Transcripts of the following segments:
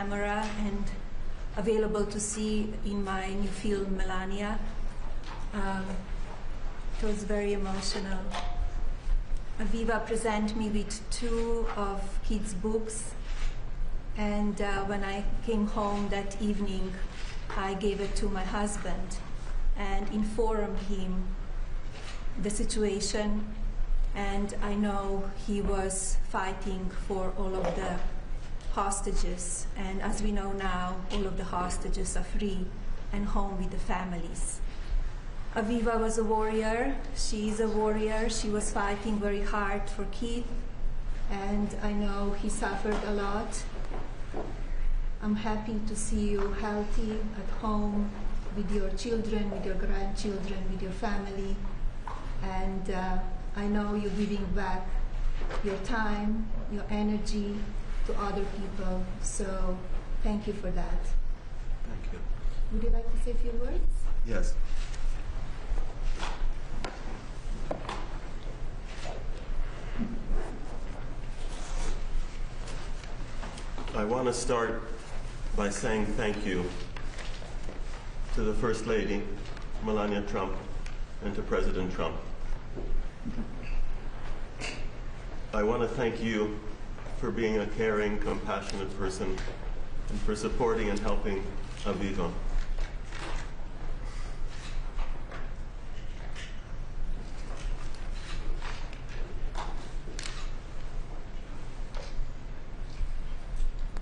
camera and available to see in my new film, Melania. It was very emotional. Aviva presented me with 2 of Keith's books, and when I came home that evening, I gave it to my husband and informed him the situation, and I know he was fighting for all of the hostages, and as we know now, all of the hostages are free and home with the families. Aviva was a warrior. She is a warrior. She was fighting very hard for Keith, and I know he suffered a lot. I'm happy to see you healthy at home with your children, with your grandchildren, with your family, and I know you're giving back your time, your energy to other people, so thank you for that. Thank you. Would you like to say a few words? Yes. I want to start by saying thank you to the First Lady, Melania Trump, and to President Trump. I want to thank you for being a caring, compassionate person and for supporting and helping Aviva.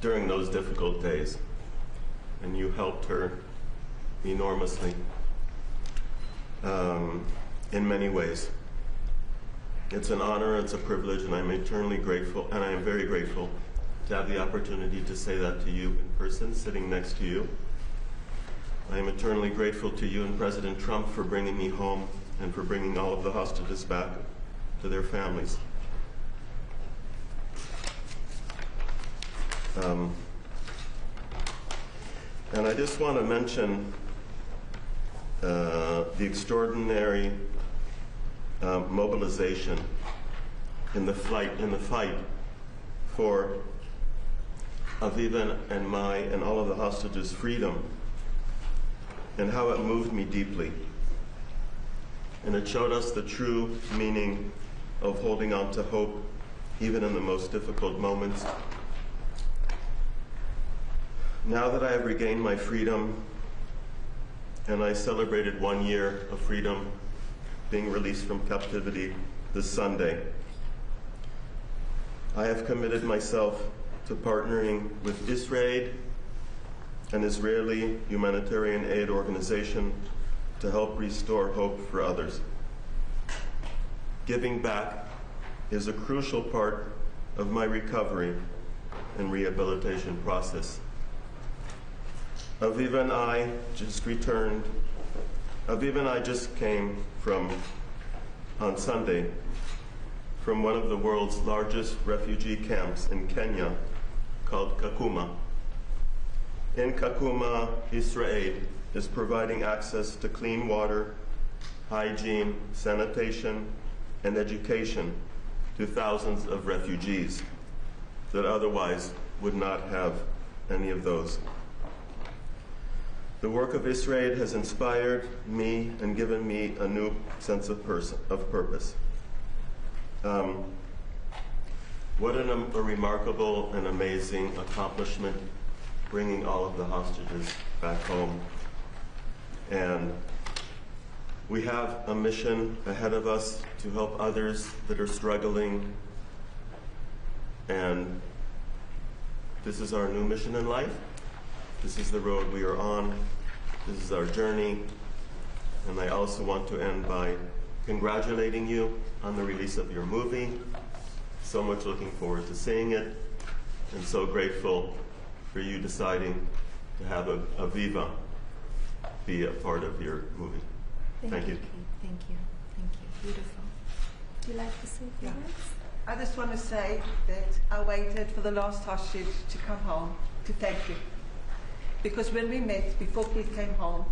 During those difficult days, and you helped her enormously in many ways. It's an honor, it's a privilege, and I'm eternally grateful, and I am very grateful to have the opportunity to say that to you in person, sitting next to you. I am eternally grateful to you and President Trump for bringing me home and for bringing all of the hostages back to their families. And I just want to mention the extraordinary mobilization in the fight for Aviva and all of the hostages' freedom, and how it moved me deeply. And it showed us the true meaning of holding on to hope, even in the most difficult moments. Now that I have regained my freedom, and I celebrated 1 year of freedom, being released from captivity this Sunday, I have committed myself to partnering with IsraAid, an Israeli humanitarian aid organization, to help restore hope for others. Giving back is a crucial part of my recovery and rehabilitation process. Aviva and I just came on Sunday, from one of the world's largest refugee camps in Kenya called Kakuma. In Kakuma, IsraAid is providing access to clean water, hygiene, sanitation, and education to thousands of refugees that otherwise would not have any of those. The work of IsraAid has inspired me and given me a new sense of purpose. What a remarkable and amazing accomplishment, bringing all of the hostages back home. And we have a mission ahead of us to help others that are struggling. And this is our new mission in life. This is the road we are on. This is our journey. And I also want to end by congratulating you on the release of your movie. So much looking forward to seeing it, and so grateful for you deciding to have Aviva be a part of your movie. Thank you. Thank you. Thank you. Beautiful. Would you like to say a few words? I just want to say that I waited for the last hostage to come home to thank you. Because when we met, before Keith came home,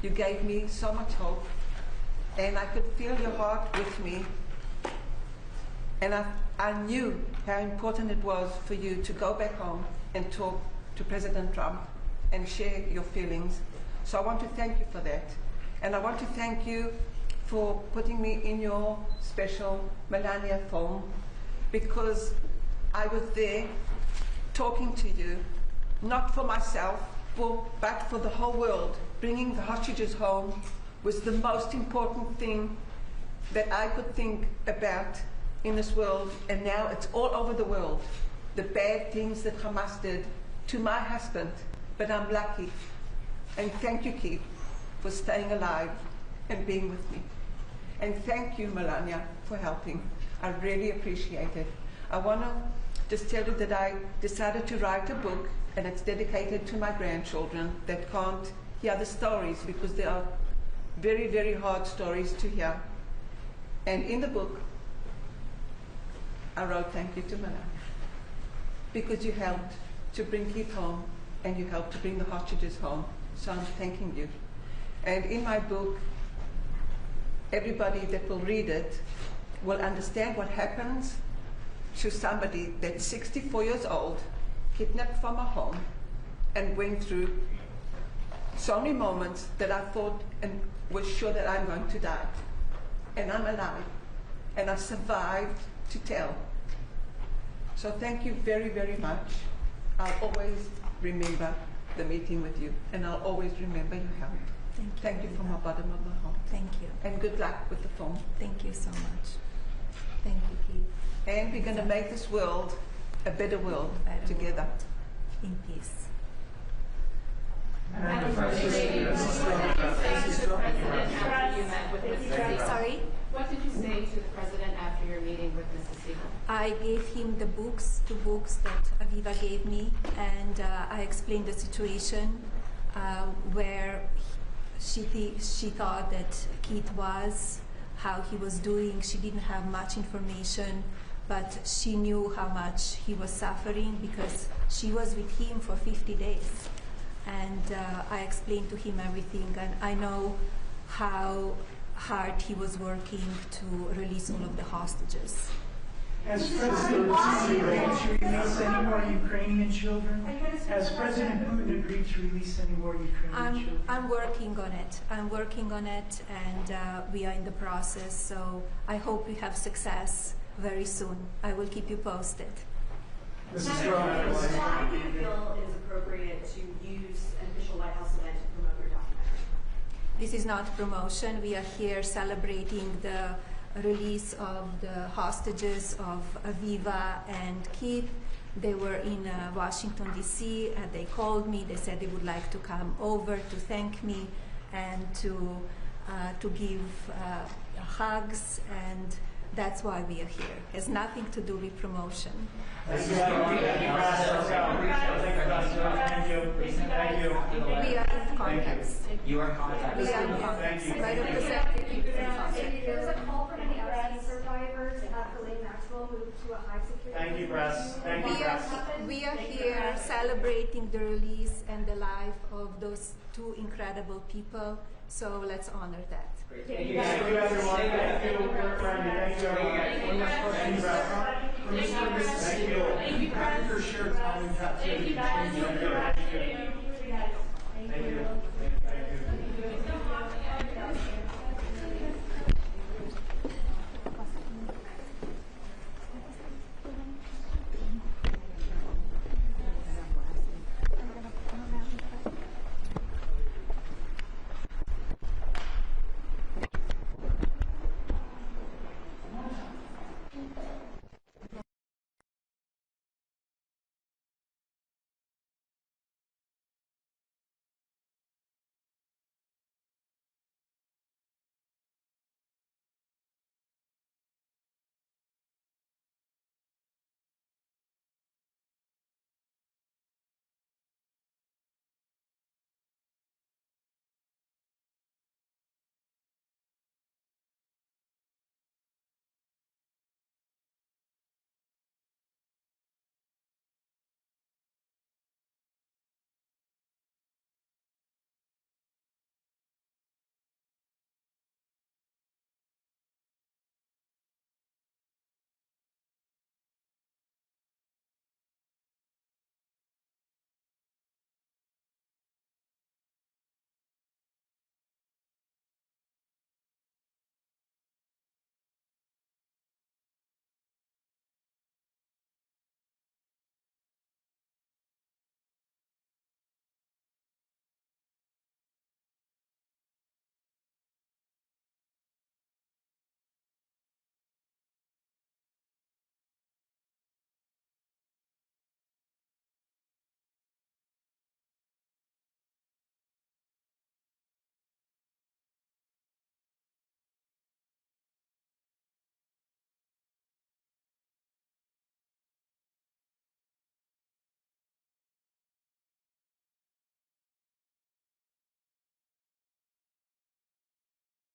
you gave me so much hope, and I could feel your heart with me. And I knew how important it was for you to go back home and talk to President Trump and share your feelings. So I want to thank you for that. And I want to thank you for putting me in your special Melania film, because I was there talking to you, not for myself, but for the whole world. Bringing the hostages home was the most important thing that I could think about in this world, and now it's all over the world. The bad things that Hamas did to my husband, but I'm lucky. And thank you, Keith, for staying alive and being with me. And thank you, Melania, for helping. I really appreciate it. I want to just tell you that I decided to write a book, and it's dedicated to my grandchildren that can't hear the stories, because they are very, very hard stories to hear. And in the book, I wrote thank you to Melania, because you helped to bring Keith home, and you helped to bring the hostages home. So I'm thanking you. And in my book, everybody that will read it will understand what happens to somebody that's 64 years old, kidnapped from a home, and went through so many moments that I thought and was sure that I'm going to die. And I'm alive. And I survived to tell. So thank you very, very much. I'll always remember the meeting with you, and I'll always remember your help. Thank you from the bottom of my heart. Thank you. And good luck with the film. Thank you so much. Thank you, Keith. And we're going to make this world a better world together. In peace. Sorry? What did you say to the president after your meeting with Mrs. Siegel? I gave him the books, 2 books that Aviva gave me, and I explained the situation where she thought that Keith was, how he was doing. She didn't have much information, but she knew how much he was suffering because she was with him for 50 days. And I explained to him everything, and I know how hard he was working to release all of the hostages. Has President Putin agreed to release any more Ukrainian children? Has President Putin agreed to release any more Ukrainian children? I'm working on it. I'm working on it, and we are in the process, so I hope we have success very soon. I will keep you posted. Mrs. Why do you feel it is appropriate to use an official White House event to promote your documentary? This is not promotion. We are here celebrating the release of the hostages of Aviva and Keith. They were in Washington, D.C., and they called me. They said they would like to come over to thank me and to give hugs, and that's why we are here. It has nothing to do with promotion. Thank you. We are in contact. You are in contact. We are in contact. My representative is in contact. There's a call from the RC survivors to have Helene Maxwell move to a high security. Thank you, press. Thank you, press. We are here celebrating the release and the life of those 2 incredible people, so let's honor that. Thank you, everyone. Thank you. Thank you, everyone. Thank you, Thank you, for shared time in captivity.